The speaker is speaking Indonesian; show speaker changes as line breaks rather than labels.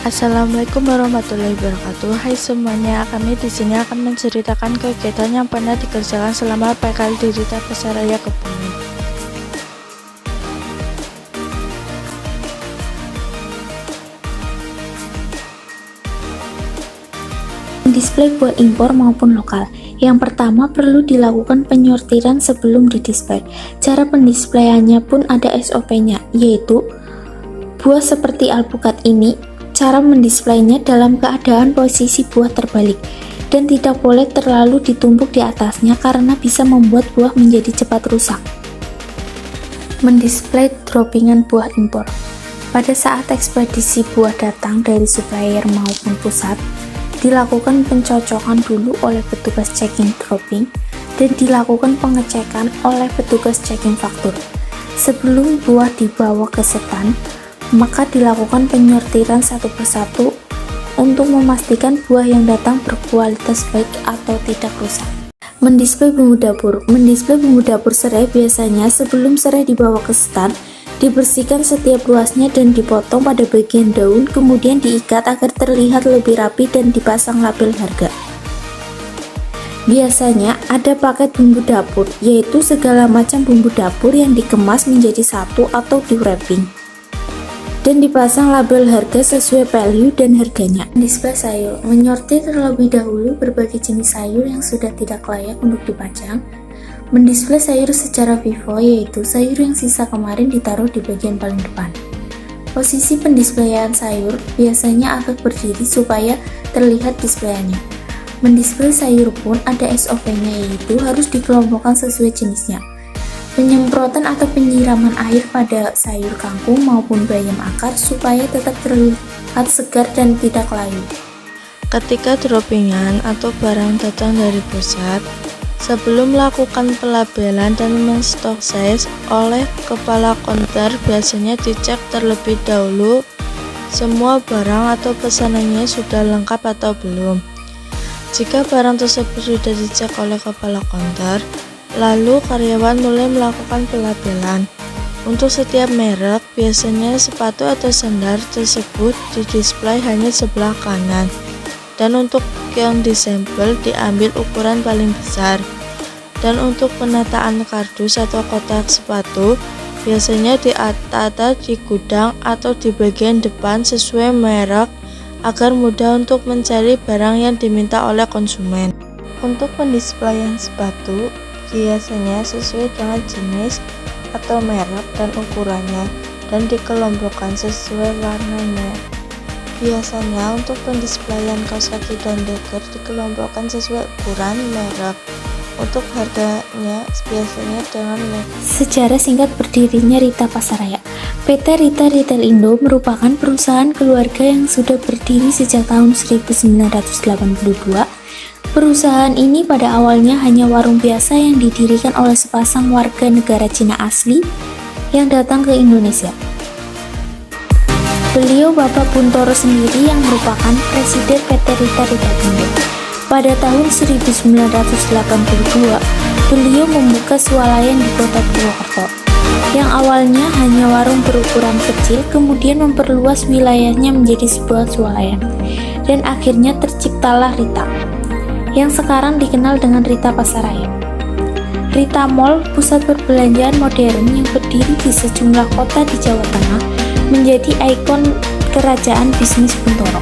Assalamualaikum warahmatullahi wabarakatuh. Hai semuanya, kami di sini akan menceritakan kegiatan yang pernah dikerjakan selama PKL di Rita Pasaraya Kebumen.
Display buah impor maupun lokal. Yang pertama, perlu dilakukan penyortiran sebelum didisplay. Cara pendisplayannya pun ada SOP-nya, yaitu buah seperti alpukat ini, cara mendisplaynya dalam keadaan posisi buah terbalik dan tidak boleh terlalu ditumpuk di atasnya karena bisa membuat buah menjadi cepat rusak. Mendisplay droppingan buah impor. Pada saat ekspedisi buah datang dari supplier maupun pusat, dilakukan pencocokan dulu oleh petugas checking dropping dan dilakukan pengecekan oleh petugas checking faktur. Sebelum buah dibawa ke setan, maka dilakukan penyortiran satu persatu untuk memastikan buah yang datang berkualitas baik atau tidak rusak. Mendisplay bumbu dapur. Mendisplay bumbu dapur serai biasanya sebelum serai dibawa ke stand, dibersihkan setiap ruasnya dan dipotong pada bagian daun, kemudian diikat agar terlihat lebih rapi dan dipasang label harga. Biasanya ada paket bumbu dapur, yaitu segala macam bumbu dapur yang dikemas menjadi satu atau di wrapping dan dipasang label harga sesuai value dan harganya. Display sayur. Menyortir terlebih dahulu berbagai jenis sayur yang sudah tidak layak untuk dipajang. Mendisplay sayur secara FIFO, yaitu sayur yang sisa kemarin ditaruh di bagian paling depan. Posisi pendisplayan sayur biasanya agak berdiri supaya terlihat displayannya. Mendisplay sayur pun ada SOP-nya, yaitu harus dikelompokkan sesuai jenisnya. Penyemprotan atau penyiraman air pada sayur kangkung maupun bayam akar supaya tetap terlihat segar dan tidak layu.
Ketika droppingan atau barang datang dari pusat, sebelum melakukan pelabelan dan men-stock size oleh kepala konter, biasanya dicek terlebih dahulu semua barang atau pesanannya sudah lengkap atau belum. Jika barang tersebut sudah dicek oleh kepala konter, lalu karyawan mulai melakukan pelabelan. Untuk setiap merek, biasanya sepatu atau sandal tersebut didisplay hanya sebelah kanan, dan untuk yang disampel diambil ukuran paling besar. Dan untuk penataan kardus atau kotak sepatu, biasanya ditata di gudang atau di bagian depan sesuai merek agar mudah untuk mencari barang yang diminta oleh konsumen. Untuk pendisplayan sepatu, biasanya sesuai dengan jenis atau merek dan ukurannya dan dikelompokkan sesuai warnanya. Biasanya untuk pendisplayan kaos kaki dan deker dikelompokkan sesuai ukuran merek. Untuk harganya biasanya dengan label.
Sejarah singkat berdirinya Rita Pasaraya. PT Rita Retail Indo merupakan perusahaan keluarga yang sudah berdiri sejak tahun 1982. Perusahaan ini pada awalnya hanya warung biasa yang didirikan oleh sepasang warga negara Cina asli yang datang ke Indonesia. Beliau Bapak Buntoro sendiri yang merupakan Presiden PT Rita Retail Indo. Pada tahun 1982, beliau membuka swalayan di kota Purwokerto, yang awalnya hanya warung berukuran kecil, kemudian memperluas wilayahnya menjadi sebuah swalayan, dan akhirnya terciptalah Rita, yang sekarang dikenal dengan Rita Pasaraya. Rita Mall, pusat perbelanjaan modern yang berdiri di sejumlah kota di Jawa Tengah, menjadi ikon kerajaan bisnis Buntoro.